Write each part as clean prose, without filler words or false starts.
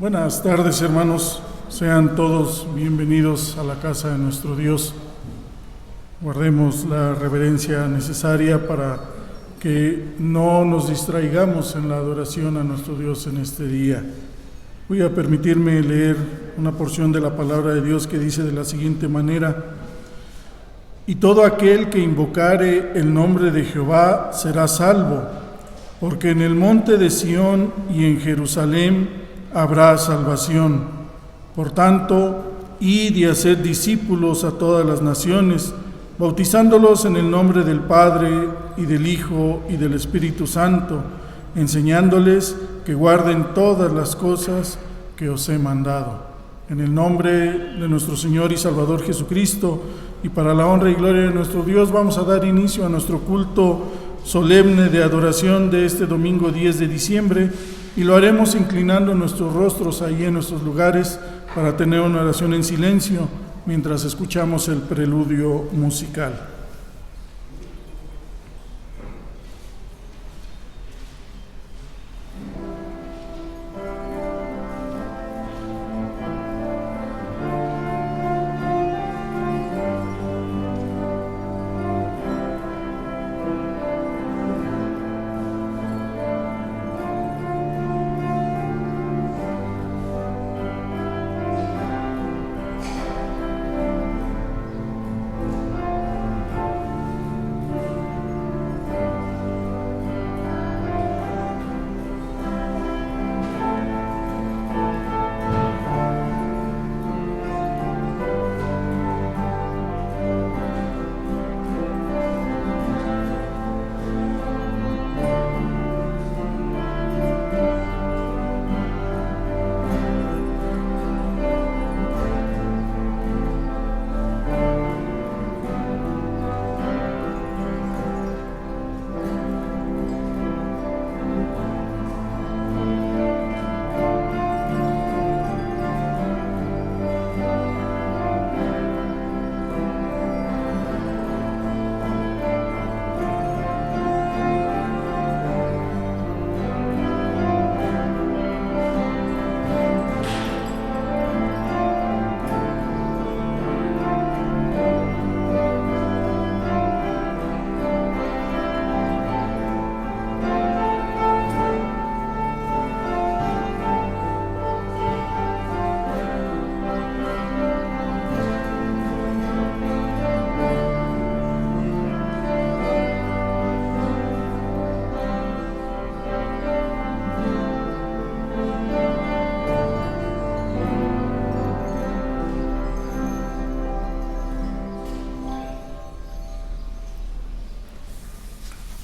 Buenas tardes, hermanos. Sean todos bienvenidos a la casa de nuestro Dios. Guardemos la reverencia necesaria para que no nos distraigamos en la adoración a nuestro Dios en este día. Voy a permitirme leer una porción de la palabra de Dios que dice de la siguiente manera: Y todo aquel que invocare el nombre de Jehová será salvo, porque en el monte de Sión y en Jerusalén habrá salvación. Por tanto, id y haced discípulos a todas las naciones, bautizándolos en el nombre del Padre, y del Hijo, y del Espíritu Santo, enseñándoles que guarden todas las cosas que os he mandado. En el nombre de nuestro Señor y Salvador Jesucristo, y para la honra y gloria de nuestro Dios, vamos a dar inicio a nuestro culto solemne de adoración de este domingo 10 de diciembre, y lo haremos inclinando nuestros rostros ahí en nuestros lugares para tener una oración en silencio mientras escuchamos el preludio musical.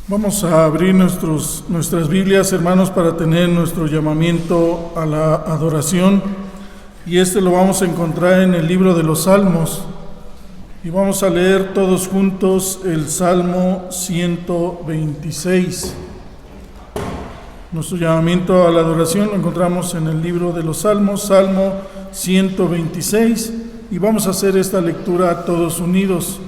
Vamos a abrir nuestras Biblias, hermanos, para tener nuestro llamamiento a la adoración, y lo vamos a encontrar en el libro de los Salmos, y vamos a leer todos juntos el Salmo 126. Nuestro llamamiento a la adoración lo encontramos en el libro de los Salmos, Salmo 126, y vamos a hacer esta lectura todos unidos.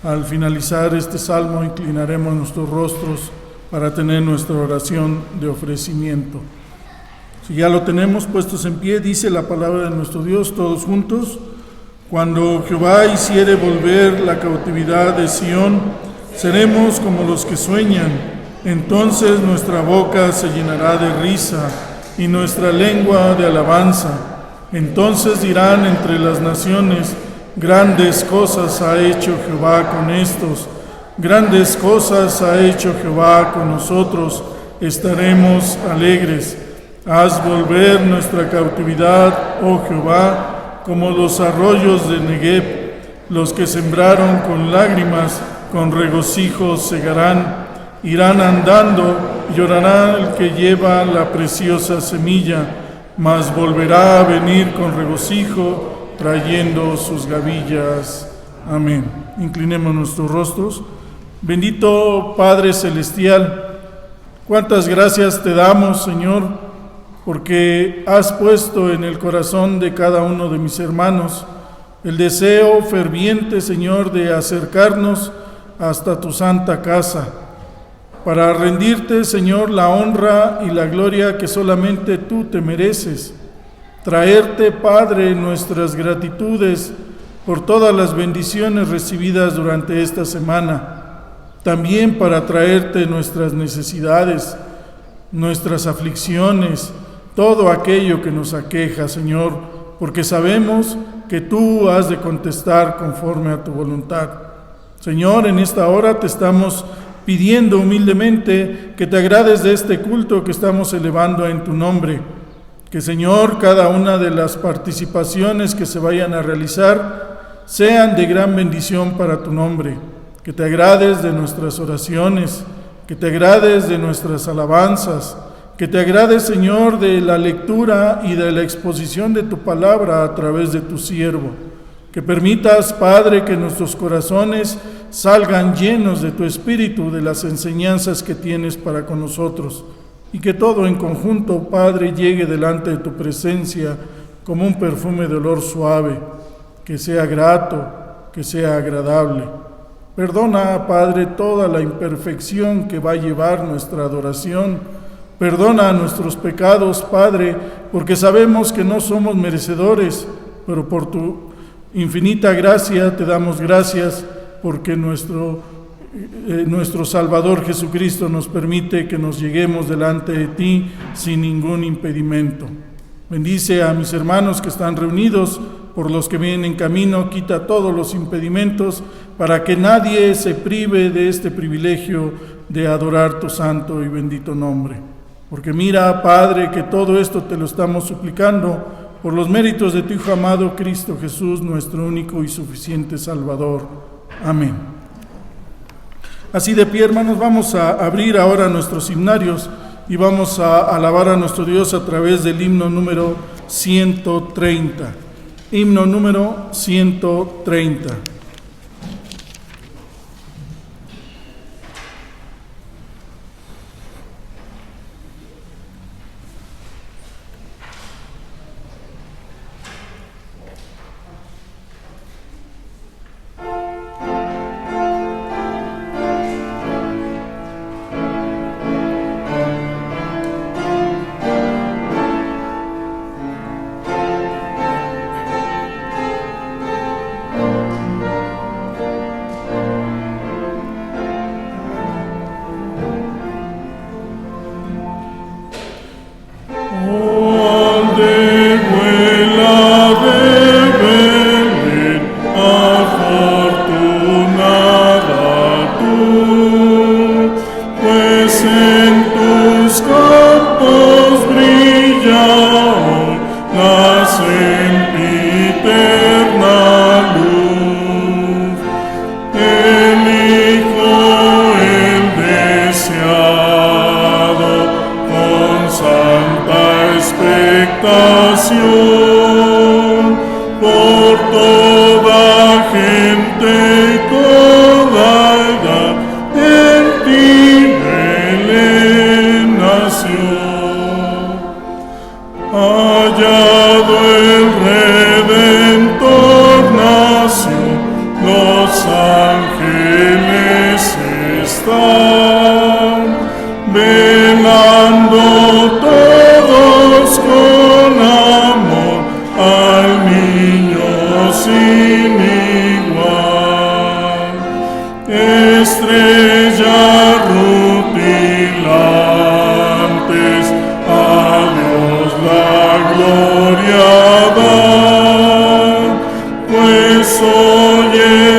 Al finalizar este salmo, inclinaremos nuestros rostros para tener nuestra oración de ofrecimiento. Si ya lo tenemos puestos en pie, dice la palabra de nuestro Dios, todos juntos: Cuando Jehová hiciere volver la cautividad de Sión, seremos como los que sueñan. Entonces nuestra boca se llenará de risa y nuestra lengua de alabanza. Entonces dirán entre las naciones: Grandes cosas ha hecho Jehová con estos, grandes cosas ha hecho Jehová con nosotros, estaremos alegres. Haz volver nuestra cautividad, oh Jehová, como los arroyos de Negev. Los que sembraron con lágrimas, con regocijo segarán. Irán andando, llorará el que lleva la preciosa semilla, mas volverá a venir con regocijo, trayendo sus gavillas. Amén. Inclinemos nuestros rostros. Bendito Padre Celestial, cuántas gracias te damos, Señor, porque has puesto en el corazón de cada uno de mis hermanos el deseo ferviente, Señor, de acercarnos hasta tu santa casa, para rendirte, Señor, la honra y la gloria que solamente tú te mereces, traerte, Padre, nuestras gratitudes por todas las bendiciones recibidas durante esta semana, también para traerte nuestras necesidades, nuestras aflicciones, todo aquello que nos aqueja, Señor, porque sabemos que tú has de contestar conforme a tu voluntad. Señor, en esta hora te estamos pidiendo humildemente que te agrades de este culto que estamos elevando en tu nombre. Que, Señor, cada una de las participaciones que se vayan a realizar sean de gran bendición para tu nombre. Que te agrades de nuestras oraciones, que te agrades de nuestras alabanzas, que te agrades, Señor, de la lectura y de la exposición de tu palabra a través de tu siervo. Que permitas, Padre, que nuestros corazones salgan llenos de tu Espíritu, de las enseñanzas que tienes para con nosotros, y que todo en conjunto, Padre, llegue delante de tu presencia como un perfume de olor suave, que sea grato, que sea agradable. Perdona, Padre, toda la imperfección que va a llevar nuestra adoración. Perdona nuestros pecados, Padre, porque sabemos que no somos merecedores, pero por tu infinita gracia te damos gracias, porque nuestro Salvador Jesucristo nos permite que nos lleguemos delante de ti sin ningún impedimento. Bendice a mis hermanos que están reunidos, por los que vienen en camino, quita todos los impedimentos para que nadie se prive de este privilegio de adorar tu santo y bendito nombre. Porque mira, Padre, que todo esto te lo estamos suplicando por los méritos de tu Hijo amado Cristo Jesús, nuestro único y suficiente Salvador. Amén. Así de pie, hermanos, vamos a abrir ahora nuestros himnarios y vamos a alabar a nuestro Dios a través del himno número 130. Himno número 130.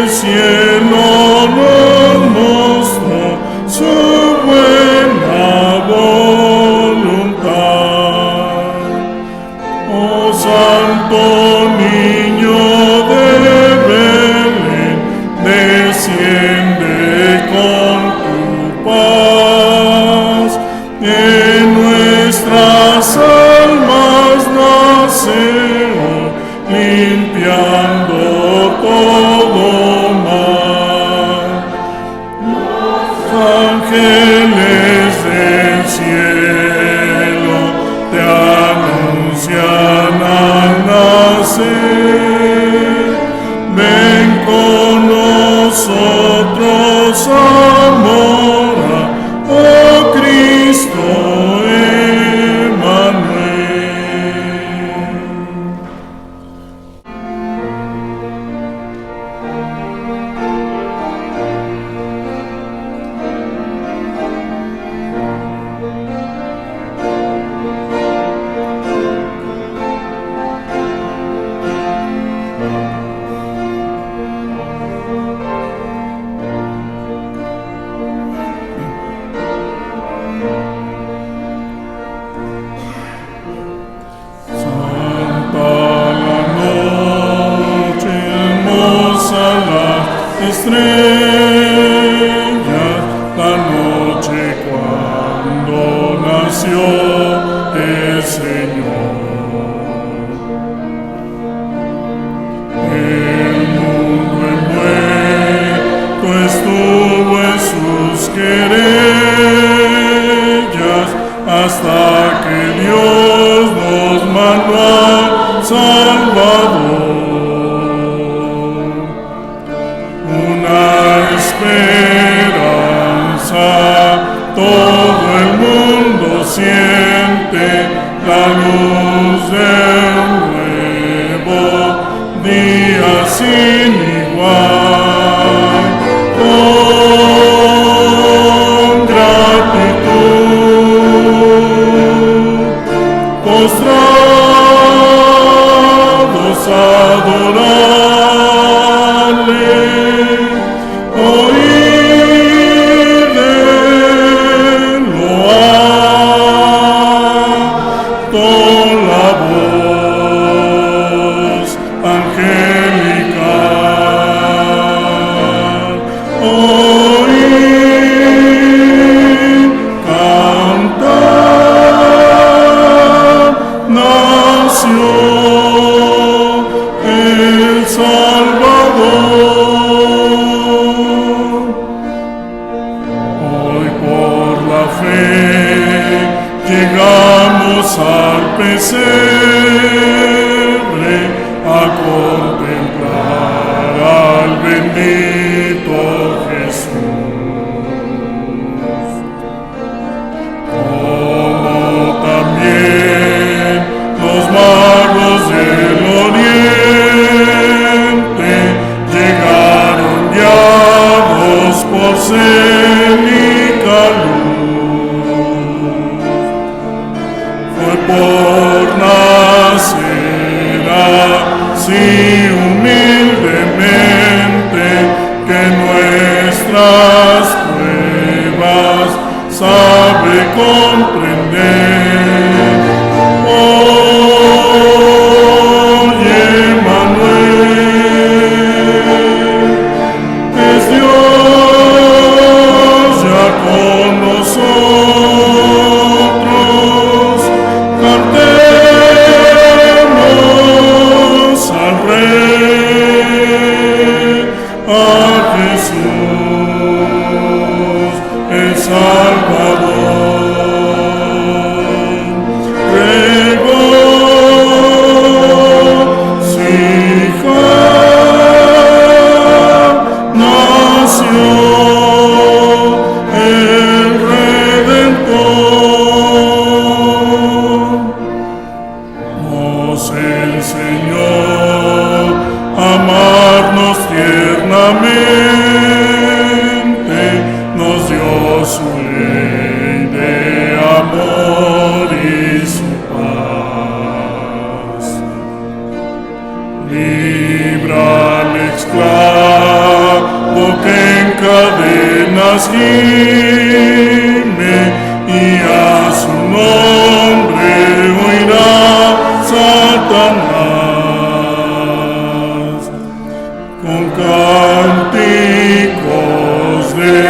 Cielo nos mostró su buena nació el Señor. El mundo envuelto estuvo en sus querellas hasta que Dios nos mandó al Salvador. Una esperanza todo el mundo siente, la luz del nuevo día sin igual. Con gratitud, postrados a adorarle, oír de lo alto la voz angelical, oír cantar, nació el Salvador. Hoy por la fe llegamos al pesebre a contemplar al bendito Jesús. Como también los magos del oriente llegaron guiados por célica luz. Fue por nacer así humildemente que nuestras pruebas sabe comprender. Oye, Manuel, es Dios ya con nosotros. Cantemos al Rey, a Jesús, el Salvador. Nació el Redentor. Nos enseñó a amarnos tiernamente, nos dio su ley de amor y su paz. Libra al esclavo que en cadenas gime y a su nombre oirá Satanás. Con cánticos de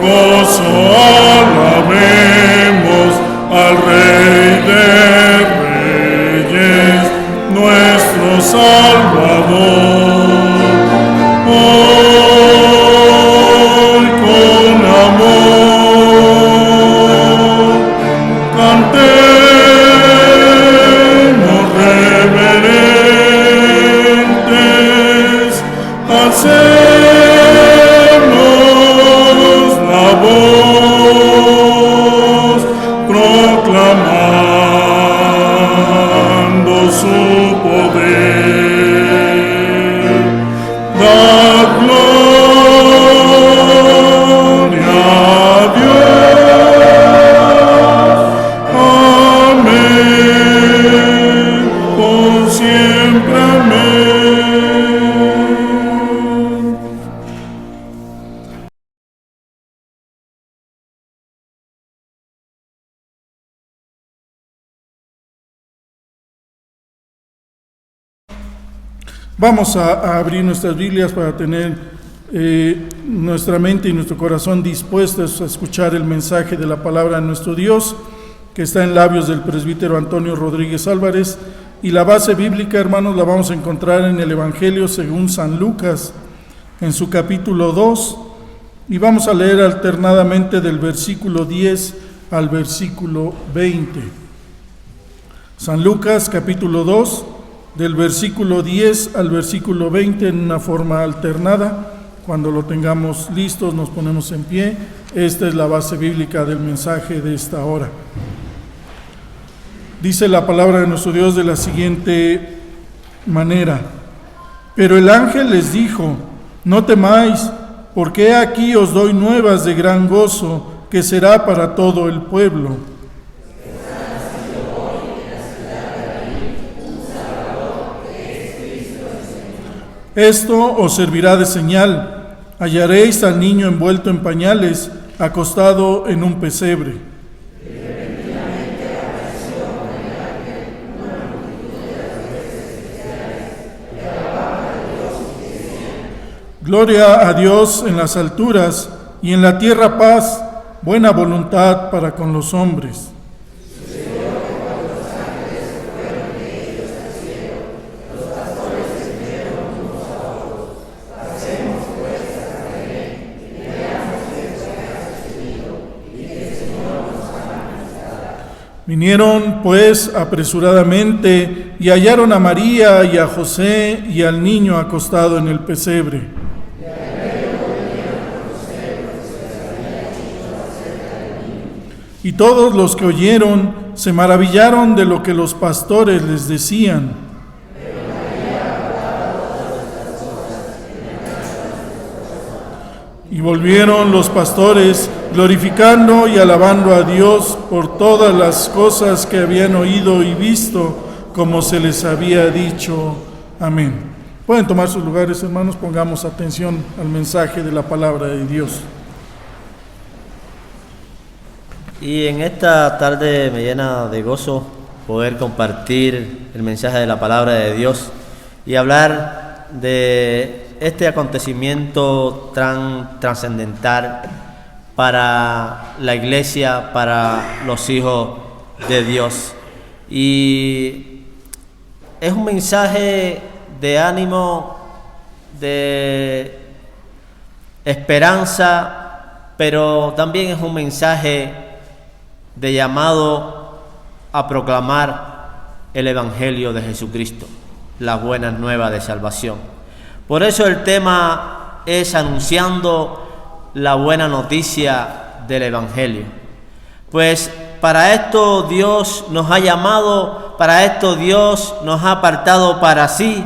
gozo alabemos al Rey de Reyes, nuestro Salvador. Hoy con amor cantemos reverentes, alcemos la voz proclamando su poder. Da gloria a Dios. Amén. Por siempre. Amén. Vamos a abrir nuestras Biblias para tener nuestra mente y nuestro corazón dispuestos a escuchar el mensaje de la palabra de nuestro Dios, que está en labios del presbítero Antonio Rodríguez Álvarez. Y la base bíblica, hermanos, la vamos a encontrar en el Evangelio según San Lucas, en su capítulo 2, y vamos a leer alternadamente del versículo 10 al versículo 20. San Lucas, capítulo 2, del versículo 10 al versículo 20 en una forma alternada. Cuando lo tengamos listos, nos ponemos en pie. Esta es la base bíblica del mensaje de esta hora. Dice la palabra de nuestro Dios de la siguiente manera: pero el ángel les dijo: no temáis, porque aquí os doy nuevas de gran gozo, que será para todo el pueblo. Esto os servirá de señal: hallaréis al niño envuelto en pañales, acostado en un pesebre. Gloria a Dios en las alturas, y en la tierra paz, buena voluntad para con los hombres. Vinieron pues apresuradamente y hallaron a María y a José y al niño acostado en el pesebre. Y todos los que oyeron se maravillaron de lo que los pastores les decían. Y volvieron los pastores glorificando y alabando a Dios por todas las cosas que habían oído y visto, como se les había dicho. Amén. Pueden tomar sus lugares, hermanos, pongamos atención al mensaje de la palabra de Dios. Y en esta tarde me llena de gozo poder compartir el mensaje de la palabra de Dios y hablar de este acontecimiento tan trascendental para la iglesia, para los hijos de Dios. Y es un mensaje de ánimo, de esperanza, pero también es un mensaje de llamado a proclamar el Evangelio de Jesucristo, las buenas nuevas de salvación. Por eso el tema es anunciando la buena noticia del Evangelio. Pues para esto Dios nos ha llamado, para esto Dios nos ha apartado para sí,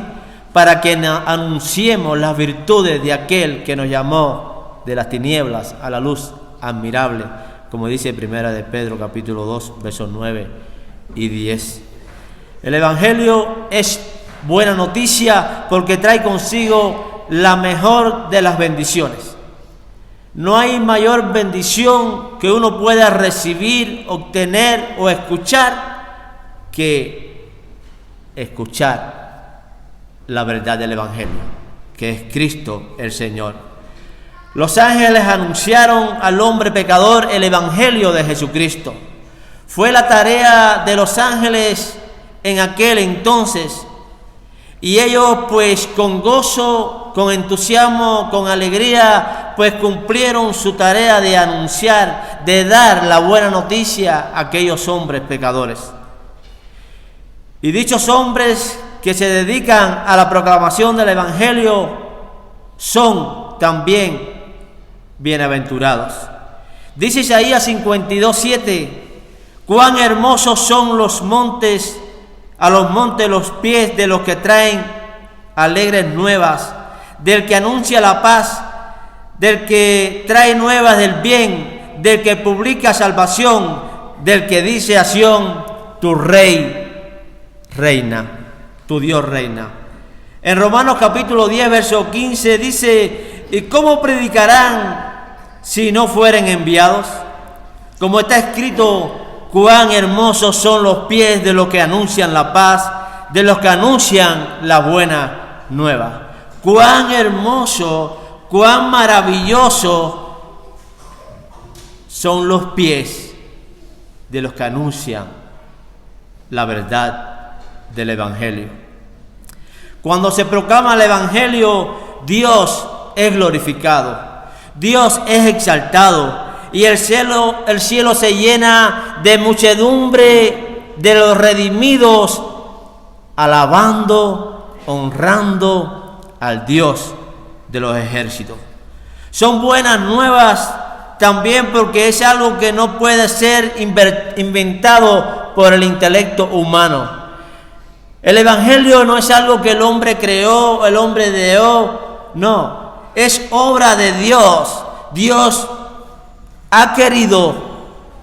para que anunciemos las virtudes de aquel que nos llamó de las tinieblas a la luz admirable, como dice Primera de Pedro capítulo 2, versos 9 y 10. El Evangelio es buena noticia porque trae consigo la mejor de las bendiciones. No hay mayor bendición que uno pueda recibir, obtener o escuchar que escuchar la verdad del Evangelio, que es Cristo el Señor. Los ángeles anunciaron al hombre pecador el Evangelio de Jesucristo. Fue la tarea de los ángeles en aquel entonces, y ellos pues con gozo, con entusiasmo, con alegría, pues cumplieron su tarea de anunciar, de dar la buena noticia a aquellos hombres pecadores. Y dichos hombres que se dedican a la proclamación del Evangelio son también bienaventurados. Dice Isaías 52:7: cuán hermosos son los montes, a los montes los pies de los que traen alegres nuevas, del que anuncia la paz, del que trae nuevas del bien, del que publica salvación, del que dice a Sión: tu rey reina, tu Dios reina. En Romanos capítulo 10, verso 15 dice: ¿y cómo predicarán si no fueren enviados? Como está escrito: cuán hermosos son los pies de los que anuncian la paz, de los que anuncian la buena nueva. Cuán hermoso, cuán maravilloso son los pies de los que anuncian la verdad del Evangelio. Cuando se proclama el Evangelio, Dios es glorificado, Dios es exaltado y el cielo se llena de muchedumbre de los redimidos, alabando, honrando al Dios de los ejércitos. Son buenas nuevas también porque es algo que no puede ser inventado por el intelecto humano. El Evangelio no es algo que el hombre creó, el hombre ideó, no, es obra de Dios. Dios ha querido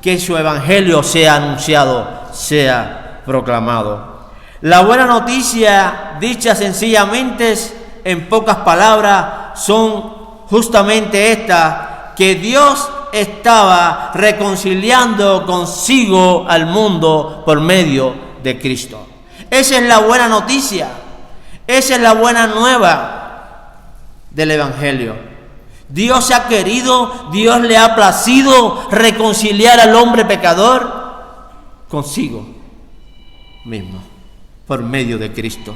que su Evangelio sea anunciado, sea proclamado. La buena noticia, dicha sencillamente, en pocas palabras, son justamente estas: que Dios estaba reconciliando consigo al mundo por medio de Cristo. Esa es la buena noticia, esa es la buena nueva del Evangelio. Dios ha querido, Dios le ha placido reconciliar al hombre pecador consigo mismo por medio de Cristo.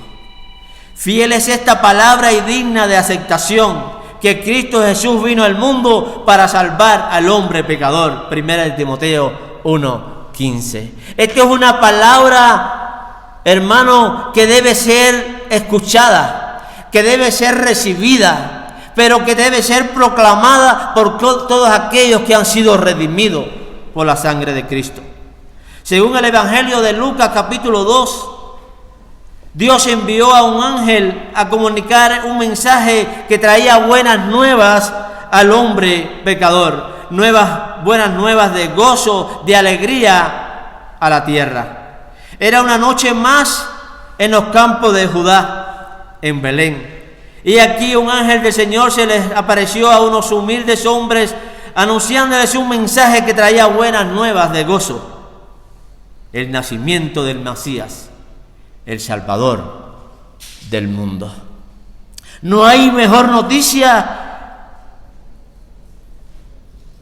Fiel es esta palabra y digna de aceptación, que Cristo Jesús vino al mundo para salvar al hombre pecador. 1 Timoteo 1:15. Esta es una palabra, hermano, que debe ser escuchada, que debe ser recibida, pero que debe ser proclamada por todos aquellos que han sido redimidos por la sangre de Cristo. Según el Evangelio de Lucas capítulo 2, Dios envió a un ángel a comunicar un mensaje que traía buenas nuevas al hombre pecador, buenas nuevas de gozo, de alegría a la tierra. Era una noche más en los campos de Judá, en Belén. Y aquí un ángel del Señor se les apareció a unos humildes hombres, anunciándoles un mensaje que traía buenas nuevas de gozo: el nacimiento del Mesías, el Salvador del mundo. No hay mejor noticia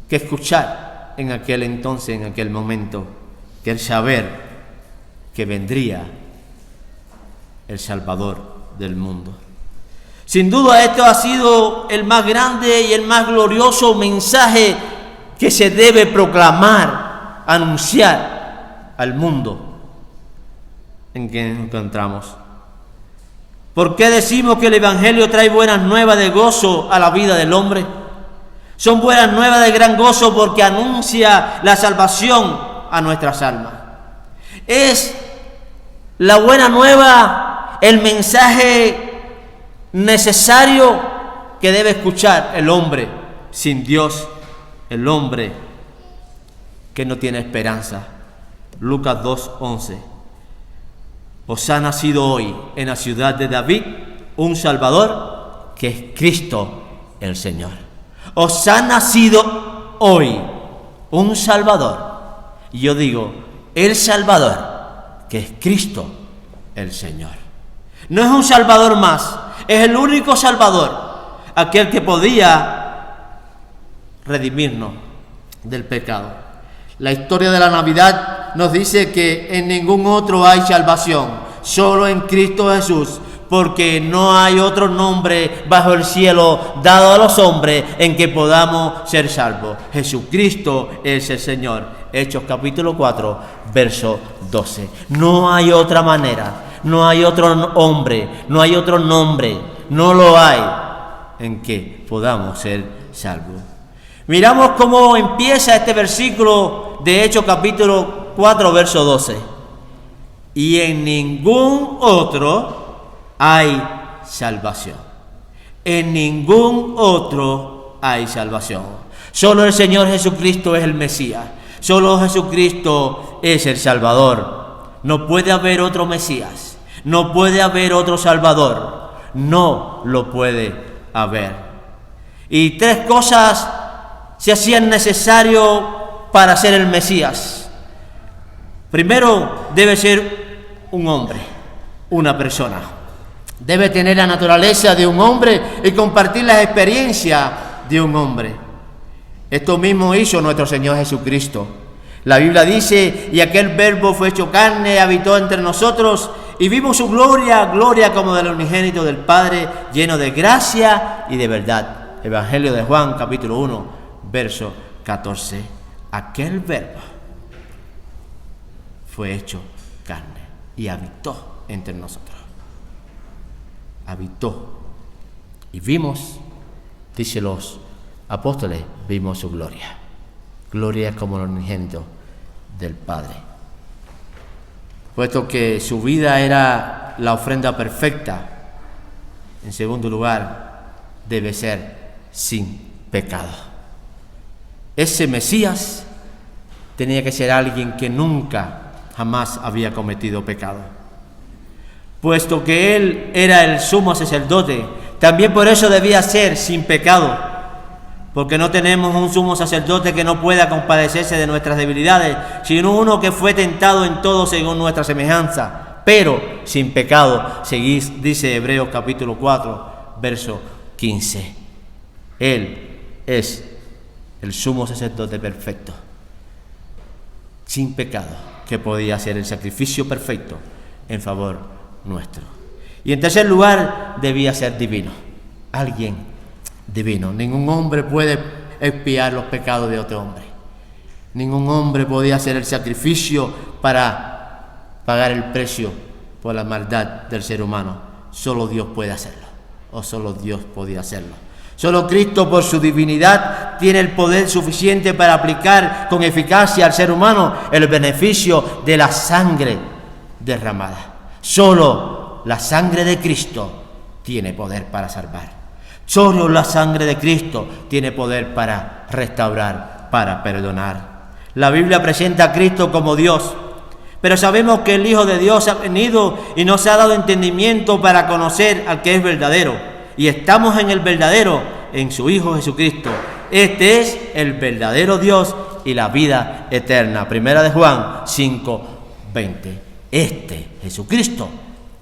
que escuchar en aquel entonces, en aquel momento, que el saber que vendría el Salvador del mundo. Sin duda, esto ha sido el más grande y el más glorioso mensaje que se debe proclamar, anunciar al mundo en que nos encontramos. ¿Por qué decimos que el Evangelio trae buenas nuevas de gozo a la vida del hombre? Son buenas nuevas de gran gozo porque anuncia la salvación a nuestras almas. Es la buena nueva, el mensaje necesario que debe escuchar el hombre sin Dios, el hombre que no tiene esperanza. Lucas 2:11. Os ha nacido hoy en la ciudad de David un Salvador, que es Cristo el Señor. Os ha nacido hoy un Salvador. Y yo digo, el Salvador, que es Cristo el Señor. No es un Salvador más, es el único Salvador, aquel que podía redimirnos del pecado. La historia de la Navidad nos dice que en ningún otro hay salvación, solo en Cristo Jesús, porque no hay otro nombre bajo el cielo dado a los hombres en que podamos ser salvos. Jesucristo es el Señor. Hechos capítulo 4, verso 12. No hay otra manera, no hay otro hombre, no hay otro nombre, no lo hay en que podamos ser salvos. Miramos cómo empieza este versículo de Hechos capítulo 4, verso 12. Y en ningún otro hay salvación. En ningún otro hay salvación. Solo el Señor Jesucristo es el Mesías. Solo Jesucristo es el Salvador. No puede haber otro Mesías. No puede haber otro Salvador. No lo puede haber. Y tres cosas se hacían necesario para ser el Mesías. Primero, debe ser un hombre, una persona. Debe tener la naturaleza de un hombre y compartir las experiencias de un hombre. Esto mismo hizo nuestro Señor Jesucristo. La Biblia dice, y aquel verbo fue hecho carne, habitó entre nosotros, y vimos su gloria, gloria como del unigénito del Padre, lleno de gracia y de verdad. Evangelio de Juan, capítulo 1, verso 14. Aquel verbo fue hecho carne y habitó entre nosotros. Habitó. Y vimos, dice los apóstoles, vimos su gloria. Gloria como el unigénito del Padre. Puesto que su vida era la ofrenda perfecta, en segundo lugar, debe ser sin pecado. Ese Mesías tenía que ser alguien que nunca, jamás había cometido pecado. Puesto que él era el sumo sacerdote, también por eso debía ser sin pecado. Porque no tenemos un sumo sacerdote que no pueda compadecerse de nuestras debilidades, sino uno que fue tentado en todo según nuestra semejanza, pero sin pecado. Seguís, dice Hebreos capítulo 4, verso 15. Él es el sumo sacerdote perfecto, sin pecado, que podía hacer el sacrificio perfecto en favor nuestro. Y en tercer lugar, debía ser divino, alguien divino. Ningún hombre puede expiar los pecados de otro hombre. Ningún hombre podía hacer el sacrificio para pagar el precio por la maldad del ser humano. Solo Dios puede hacerlo, o solo Dios podía hacerlo. Solo Cristo, por su divinidad, tiene el poder suficiente para aplicar con eficacia al ser humano el beneficio de la sangre derramada. Solo la sangre de Cristo tiene poder para salvar. Solo la sangre de Cristo tiene poder para restaurar, para perdonar. La Biblia presenta a Cristo como Dios, pero sabemos que el Hijo de Dios ha venido y nos ha dado entendimiento para conocer al que es verdadero. Y estamos en el verdadero, en su Hijo Jesucristo. Este es el verdadero Dios y la vida eterna. Primera de Juan 5:20. Este, Jesucristo,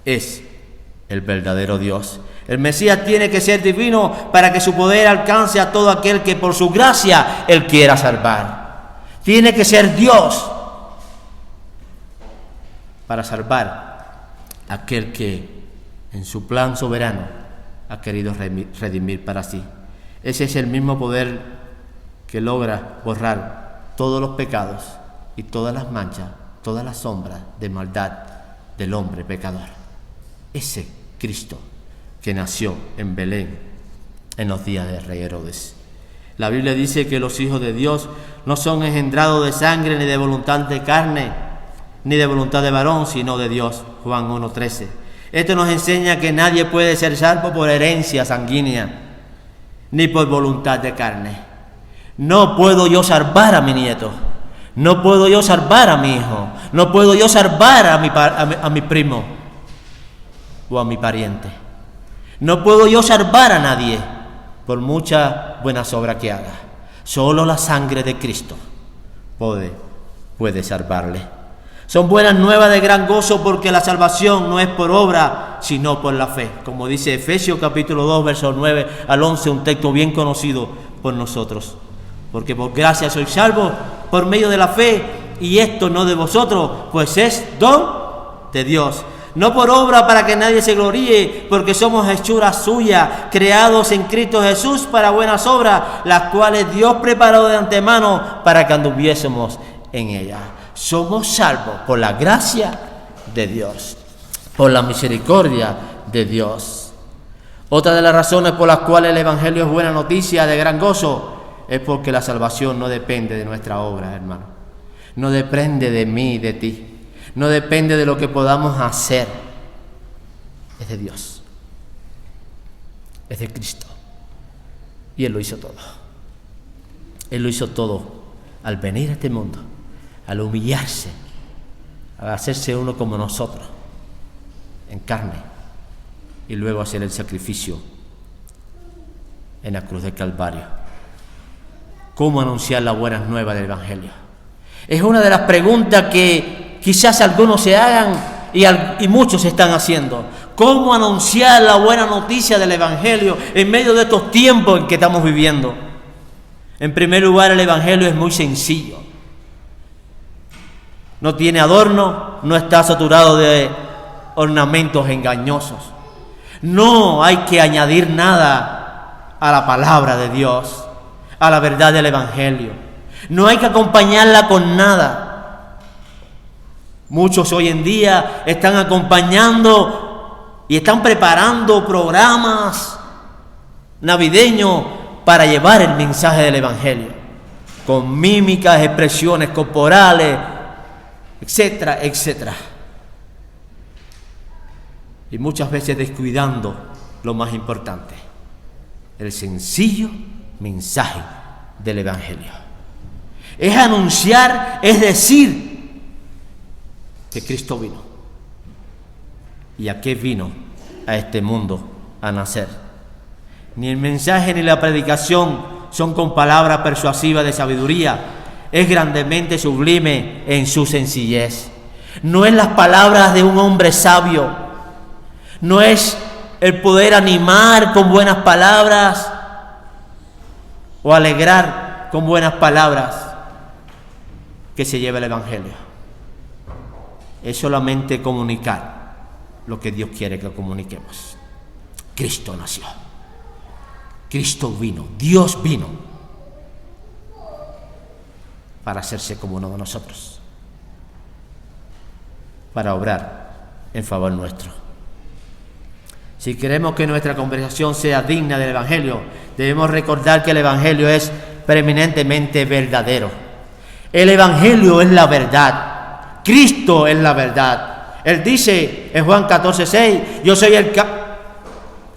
es el verdadero Dios. El Mesías tiene que ser divino para que su poder alcance a todo aquel que por su gracia Él quiera salvar. Tiene que ser Dios para salvar a aquel que en su plan soberano ha querido redimir para sí. Ese es el mismo poder que logra borrar todos los pecados y todas las manchas, todas las sombras de maldad del hombre pecador. Ese Cristo que nació en Belén en los días del rey Herodes. La Biblia dice que los hijos de Dios no son engendrados de sangre, ni de voluntad de carne, ni de voluntad de varón, sino de Dios. Juan 1:13. Esto nos enseña que nadie puede ser salvo por herencia sanguínea, ni por voluntad de carne. No puedo yo salvar a mi nieto, no puedo yo salvar a mi hijo, no puedo yo salvar a mi primo o a mi pariente. No puedo yo salvar a nadie por mucha buena obra que haga. Solo la sangre de Cristo puede salvarle. Son buenas nuevas de gran gozo porque la salvación no es por obra, sino por la fe. Como dice Efesios capítulo 2, versos 9 al 11, un texto bien conocido por nosotros. Porque por gracia sois salvos por medio de la fe, y esto no de vosotros, pues es don de Dios. No por obra para que nadie se gloríe, porque somos hechuras suyas, creados en Cristo Jesús para buenas obras, las cuales Dios preparó de antemano para que anduviésemos en ellas. Somos salvos por la gracia de Dios, por la misericordia de Dios. Otra de las razones por las cuales el Evangelio es buena noticia de gran gozo es porque la salvación no depende de nuestra obra, hermano. No depende de mí y de ti. No depende de lo que podamos hacer. Es de Dios. Es de Cristo. Y Él lo hizo todo. Él lo hizo todo al venir a este mundo, al humillarse, al hacerse uno como nosotros, en carne, y luego hacer el sacrificio en la cruz del Calvario. ¿Cómo anunciar las buenas nuevas del Evangelio? Es una de las preguntas que quizás algunos se hagan y muchos se están haciendo. ¿Cómo anunciar la buena noticia del Evangelio en medio de estos tiempos en que estamos viviendo? En primer lugar, el Evangelio es muy sencillo. no tiene adorno, no está saturado de ornamentos engañosos. No hay que añadir nada a la palabra de Dios, a la verdad del Evangelio. No hay que acompañarla con nada. Muchos hoy en día están acompañando y están preparando programas navideños para llevar el mensaje del Evangelio, con mímicas, expresiones corporales, etcétera, etcétera. Y muchas veces descuidando lo más importante, el sencillo mensaje del Evangelio. Es anunciar, es decir, que Cristo vino. ¿Y a qué vino a este mundo a nacer? Ni el mensaje ni la predicación son con palabras persuasivas de sabiduría. Es grandemente sublime en su sencillez. No es las palabras de un hombre sabio. No es el poder animar con buenas palabras o alegrar con buenas palabras que se lleva el Evangelio. Es solamente comunicar lo que Dios quiere que comuniquemos. Cristo nació. Cristo vino. Dios vino para hacerse como uno de nosotros, para obrar en favor nuestro. Si queremos que nuestra conversación sea digna del Evangelio, debemos recordar que el Evangelio es preeminentemente verdadero. El Evangelio es la verdad. Cristo es la verdad. Él dice en Juan 14:6, yo soy el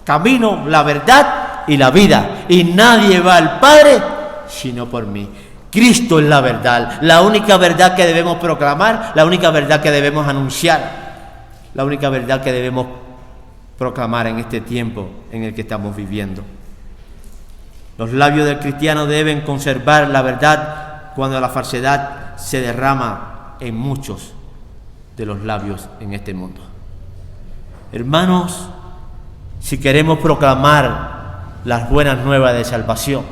camino, la verdad y la vida, y nadie va al Padre sino por mí. Cristo es la verdad, la única verdad que debemos proclamar, la única verdad que debemos anunciar, la única verdad que debemos proclamar en este tiempo en el que estamos viviendo. Los labios del cristiano deben conservar la verdad cuando la falsedad se derrama en muchos de los labios en este mundo. Hermanos, si queremos proclamar las buenas nuevas de salvación,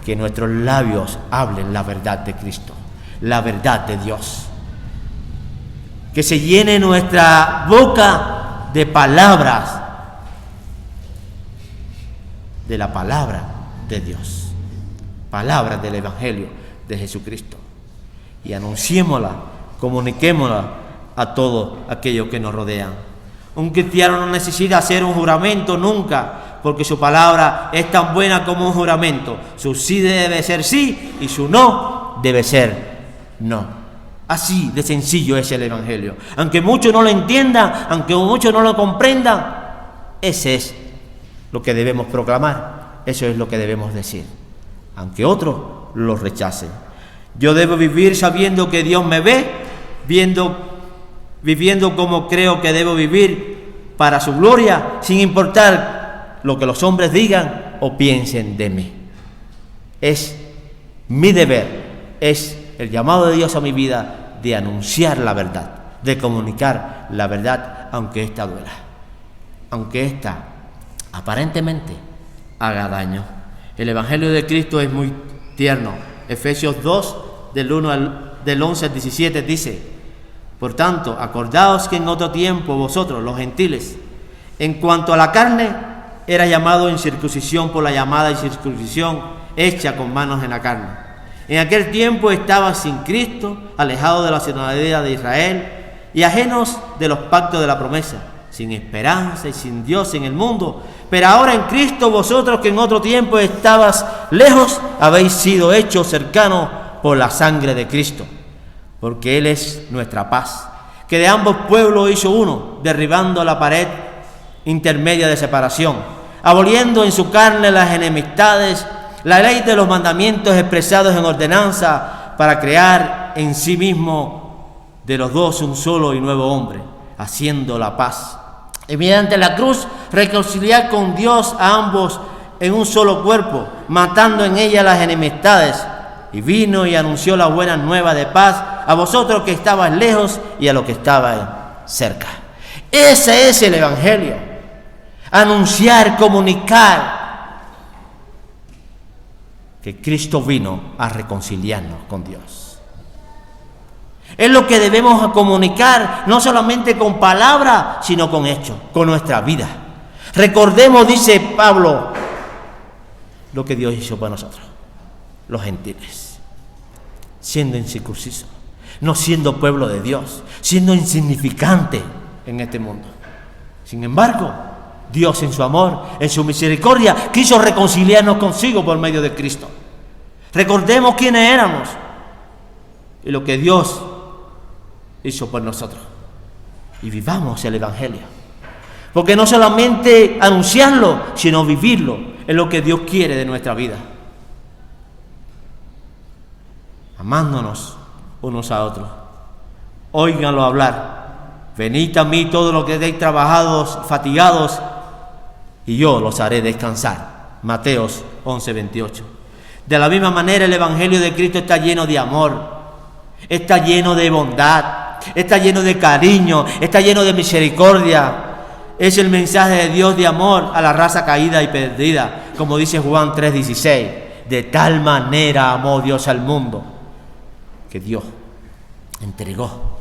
que nuestros labios hablen la verdad de Cristo, la verdad de Dios. Que se llene nuestra boca de palabras, de la palabra de Dios, palabras del Evangelio de Jesucristo, y anunciémosla, comuniquémosla a todos aquellos que nos rodean. Un cristiano no necesita hacer un juramento nunca, porque su palabra es tan buena como un juramento. Su sí debe ser sí y su no debe ser no. Así de sencillo es el Evangelio. Aunque muchos no lo entiendan, aunque muchos no lo comprendan, ese es lo que debemos proclamar, eso es lo que debemos decir, aunque otros lo rechacen. Yo debo vivir sabiendo que Dios me ve, viviendo como creo que debo vivir para su gloria, sin importar lo que los hombres digan o piensen de mí. Es mi deber, es el llamado de Dios a mi vida de anunciar la verdad, de comunicar la verdad, aunque ésta duela, aunque ésta aparentemente haga daño. El Evangelio de Cristo es muy tierno. Efesios 2, del 11 al 17 dice: por tanto, acordaos que en otro tiempo vosotros, los gentiles, en cuanto a la carne, era llamado incircuncisión por la llamada incircuncisión hecha con manos en la carne. En aquel tiempo estaban sin Cristo, alejados de la ciudadanía de Israel y ajenos de los pactos de la promesa, sin esperanza y sin Dios en el mundo. Pero ahora en Cristo vosotros, que en otro tiempo estabas lejos, habéis sido hechos cercanos por la sangre de Cristo, porque Él es nuestra paz, que de ambos pueblos hizo uno, derribando la pared intermedia de separación, aboliendo en su carne las enemistades, la ley de los mandamientos expresados en ordenanza, para crear en sí mismo de los dos un solo y nuevo hombre, haciendo la paz. Y mediante la cruz reconciliar con Dios a ambos en un solo cuerpo, matando en ella las enemistades. Y vino y anunció la buena nueva de paz a vosotros que estabais lejos y a los que estabais cerca. Ese es el Evangelio. Anunciar, comunicar que Cristo vino a reconciliarnos con Dios. Es lo que debemos comunicar, no solamente con palabras, sino con hechos, con nuestra vida. Recordemos, dice Pablo, lo que Dios hizo para nosotros, los gentiles, siendo incircuncisos, no siendo pueblo de Dios, siendo insignificante en este mundo. Sin embargo, Dios en su amor, en su misericordia, quiso reconciliarnos consigo por medio de Cristo. Recordemos quiénes éramos y lo que Dios hizo por nosotros. Y vivamos el Evangelio. Porque no solamente anunciarlo, sino vivirlo es lo que Dios quiere de nuestra vida. Amándonos unos a otros. Óiganlo hablar. Venid a mí todos los que estéis trabajados, fatigados, y yo los haré descansar. Mateos 11:28. De la misma manera, el Evangelio de Cristo está lleno de amor, está lleno de bondad, está lleno de cariño, está lleno de misericordia. Es el mensaje de Dios de amor a la raza caída y perdida, como dice Juan 3:16. De tal manera amó Dios al mundo, que Dios entregó,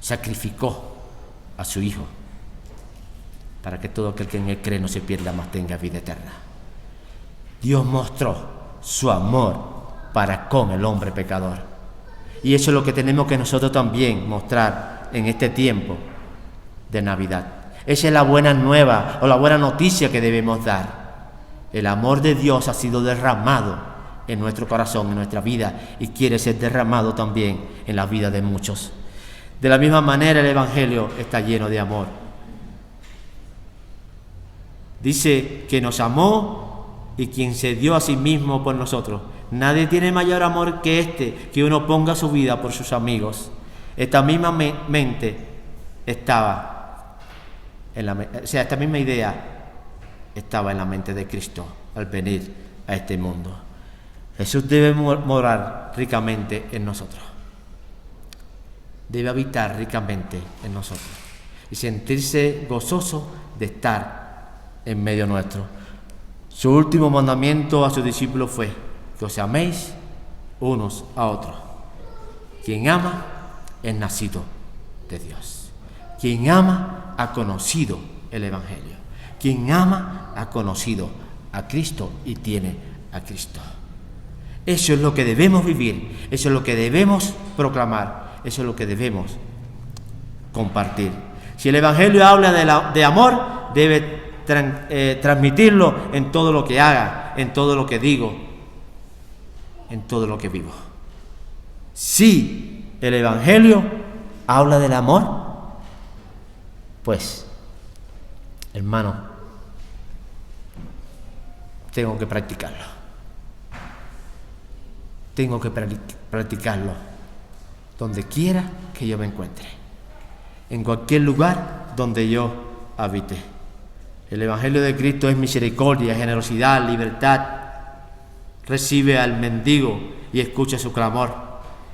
sacrificó a su Hijo, para que todo aquel que en Él cree no se pierda, mas tenga vida eterna. Dios mostró su amor para con el hombre pecador. Y eso es lo que tenemos que nosotros también mostrar en este tiempo de Navidad. Esa es la buena nueva o la buena noticia que debemos dar. El amor de Dios ha sido derramado en nuestro corazón, en nuestra vida, y quiere ser derramado también en la vida de muchos. De la misma manera, el Evangelio está lleno de amor. Dice que nos amó y quien se dio a sí mismo por nosotros. Nadie tiene mayor amor que este, que uno ponga su vida por sus amigos. Esta misma mente estaba esta misma idea estaba en la mente de Cristo al venir a este mundo. Jesús debe morar ricamente en nosotros. Debe habitar ricamente en nosotros y sentirse gozoso de estar en medio nuestro. Su último mandamiento a sus discípulos fue que os améis unos a otros. Quien ama es nacido de Dios. Quien ama ha conocido el Evangelio. Quien ama ha conocido a Cristo y tiene a Cristo. Eso es lo que debemos vivir, eso es lo que debemos proclamar, eso es lo que debemos compartir. Si el Evangelio habla de amor, debe transmitirlo en todo lo que haga, en todo lo que digo, en todo lo que vivo. Si el Evangelio habla del amor, pues, hermano, tengo que practicarlo. Tengo que practicarlo donde quiera que yo me encuentre, en cualquier lugar donde yo habite. El Evangelio de Cristo es misericordia, generosidad, libertad. Recibe al mendigo y escucha su clamor.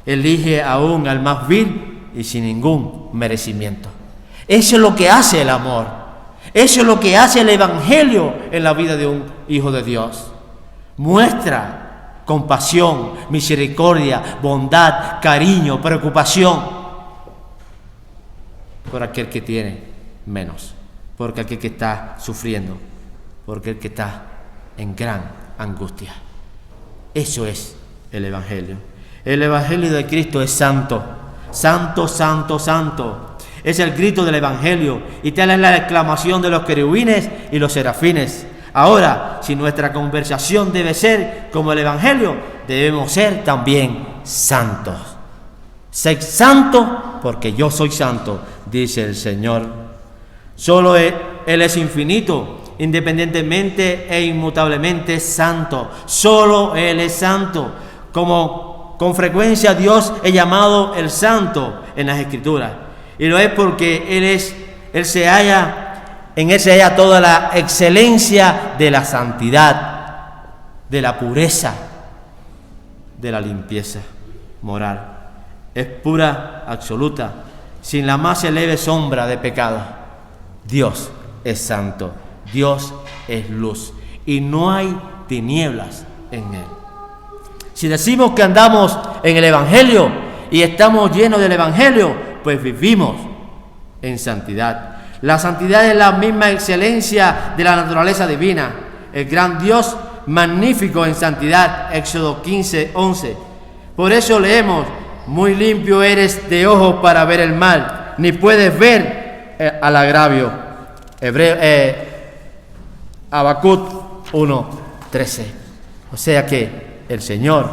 Elige aún al más vil y sin ningún merecimiento. Eso es lo que hace el amor. Eso es lo que hace el Evangelio en la vida de un hijo de Dios. Muestra compasión, misericordia, bondad, cariño, preocupación por aquel que tiene menos, por aquel que está sufriendo, por aquel que está en gran angustia. Eso es el Evangelio. El Evangelio de Cristo es santo, santo, santo, santo. Es el grito del Evangelio y tal es la exclamación de los querubines y los serafines. Ahora, si nuestra conversación debe ser como el Evangelio, debemos ser también santos. Sed santos porque yo soy santo, dice el Señor. Solo Él es infinito, independientemente e inmutablemente santo. Solo Él es santo. Como con frecuencia Dios es llamado el santo en las Escrituras. Y lo es porque en Él se halla toda la excelencia de la santidad, de la pureza, de la limpieza moral. Es pura, absoluta, sin la más leve sombra de pecado. Dios es santo, Dios es luz y no hay tinieblas en Él. Si decimos que andamos en el Evangelio y estamos llenos del Evangelio, pues vivimos en santidad. La santidad es la misma excelencia de la naturaleza divina. El gran Dios magnífico en santidad, Éxodo 15:11. Por eso leemos: muy limpio eres de ojos para ver el mal, ni puedes ver al agravio. Habacuc 1:13. O sea que el Señor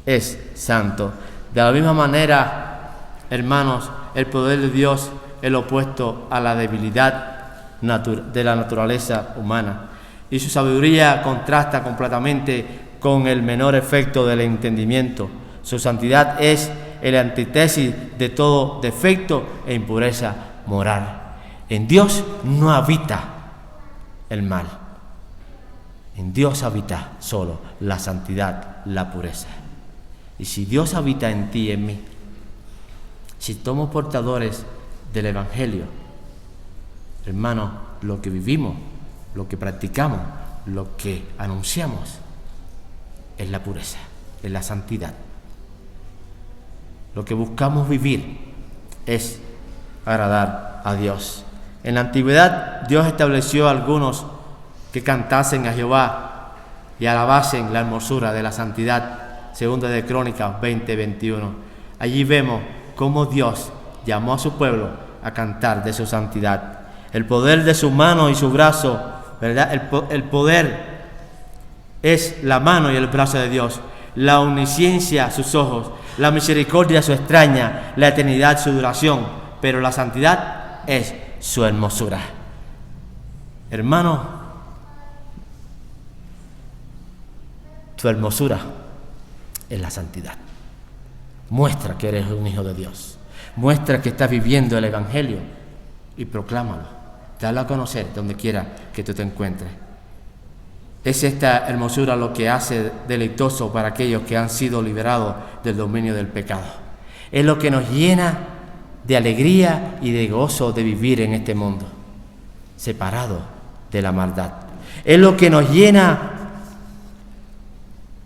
es santo. De la misma manera, hermanos, el poder de Dios es lo opuesto a la debilidad de la naturaleza humana, y su sabiduría contrasta completamente con el menor efecto del entendimiento. Su santidad es el antítesis de todo defecto e impureza moral. En Dios no habita el mal. En Dios habita solo la santidad, la pureza. Y si Dios habita en ti y en mí, si somos portadores del Evangelio, hermano, lo que vivimos, lo que practicamos, lo que anunciamos es la pureza, es la santidad. Lo que buscamos vivir es agradar a Dios. En la antigüedad, Dios estableció a algunos que cantasen a Jehová y alabasen la hermosura de la santidad. Segunda de Crónicas 20:21. Allí vemos cómo Dios llamó a su pueblo a cantar de su santidad. El poder de su mano y su brazo, ¿verdad? El poder es la mano y el brazo de Dios, la omnisciencia sus ojos, la misericordia su extraña, la eternidad su duración, pero la santidad es su hermosura. Hermano, tu hermosura es la santidad. Muestra que eres un hijo de Dios. Muestra que estás viviendo el Evangelio y proclámalo. Dalo a conocer donde quiera que tú te encuentres. Es esta hermosura lo que hace deleitoso para aquellos que han sido liberados del dominio del pecado. Es lo que nos llena de alegría y de gozo de vivir en este mundo, separado de la maldad. Es lo que nos llena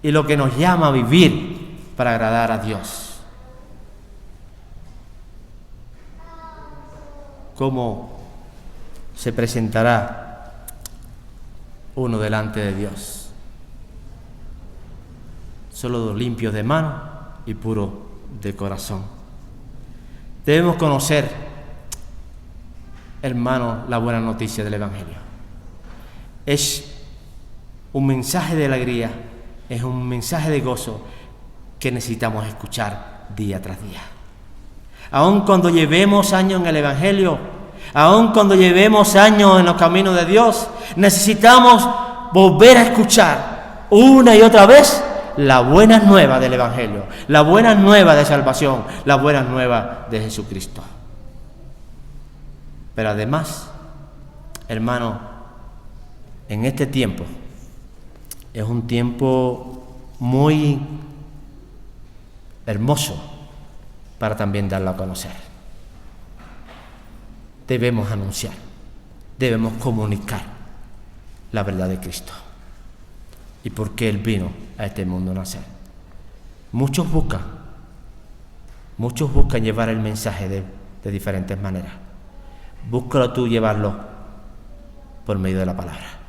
y lo que nos llama a vivir para agradar a Dios. ¿Cómo se presentará uno delante de Dios? Solo limpios de mano y puro de corazón. Debemos conocer, hermanos, la buena noticia del Evangelio. Es un mensaje de alegría, es un mensaje de gozo que necesitamos escuchar día tras día. Aun cuando llevemos años en el Evangelio, aun cuando llevemos años en los caminos de Dios, necesitamos volver a escuchar una y otra vez la buena nueva del Evangelio, la buena nueva de salvación, la buena nueva de Jesucristo. Pero además, hermano, en este tiempo es un tiempo muy hermoso para también darlo a conocer. Debemos anunciar, debemos comunicar la verdad de Cristo y por qué Él vino a este mundo a nacer. Muchos buscan llevar el mensaje de diferentes maneras. Búscalo tú llevarlo por medio de la palabra.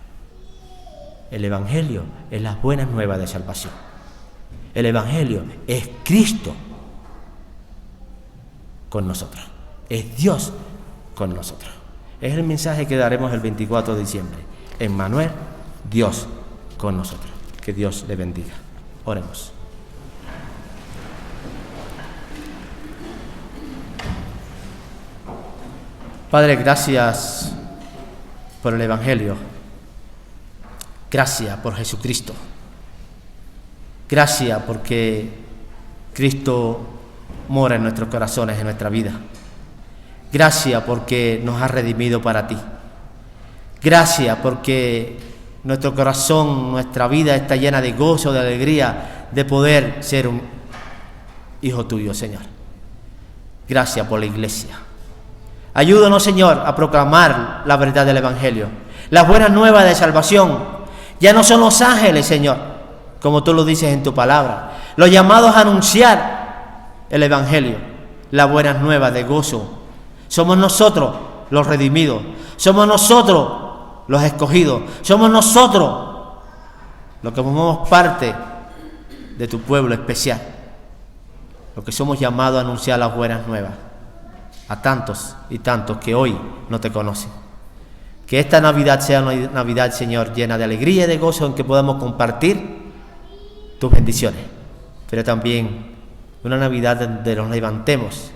El Evangelio es las buenas nuevas de salvación. El Evangelio es Cristo con nosotros. Es Dios con nosotros. Es el mensaje que daremos el 24 de diciembre. Emmanuel, Dios con nosotros. Que Dios le bendiga. Oremos. Padre, gracias por el Evangelio. Gracias por Jesucristo. Gracias porque Cristo mora en nuestros corazones, en nuestra vida. Gracias porque nos ha redimido para ti. Gracias porque nuestro corazón, nuestra vida está llena de gozo, de alegría, de poder ser un hijo tuyo, Señor. Gracias por la iglesia. Ayúdanos, Señor, a proclamar la verdad del Evangelio. Las buenas nuevas de salvación. Ya no son los ángeles, Señor, como tú lo dices en tu palabra, los llamados a anunciar el Evangelio, la buena nueva de gozo. Somos nosotros los redimidos, somos nosotros los escogidos, somos nosotros los que formamos parte de tu pueblo especial, los que somos llamados a anunciar las buenas nuevas a tantos y tantos que hoy no te conocen. Que esta Navidad sea una Navidad, Señor, llena de alegría y de gozo, en que podamos compartir tus bendiciones, pero también una Navidad donde nos levantemos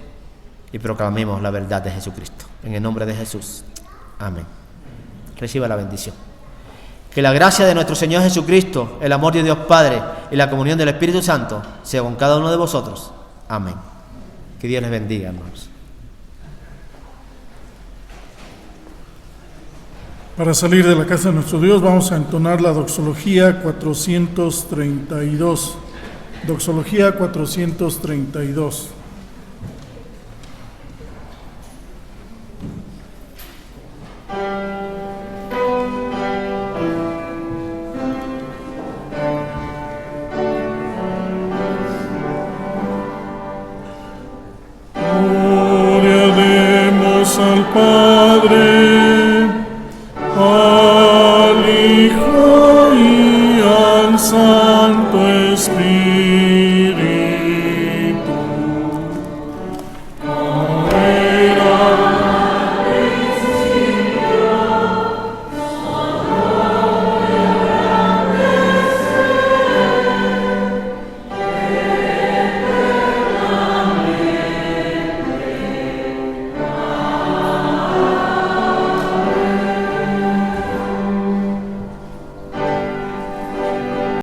y proclamemos la verdad de Jesucristo. En el nombre de Jesús. Amén. Reciba la bendición. Que la gracia de nuestro Señor Jesucristo, el amor de Dios Padre y la comunión del Espíritu Santo sea con cada uno de vosotros. Amén. Que Dios les bendiga, hermanos. Para salir de la casa de nuestro Dios vamos a entonar la doxología 432. Doxología 432. Gloria demos al Padre,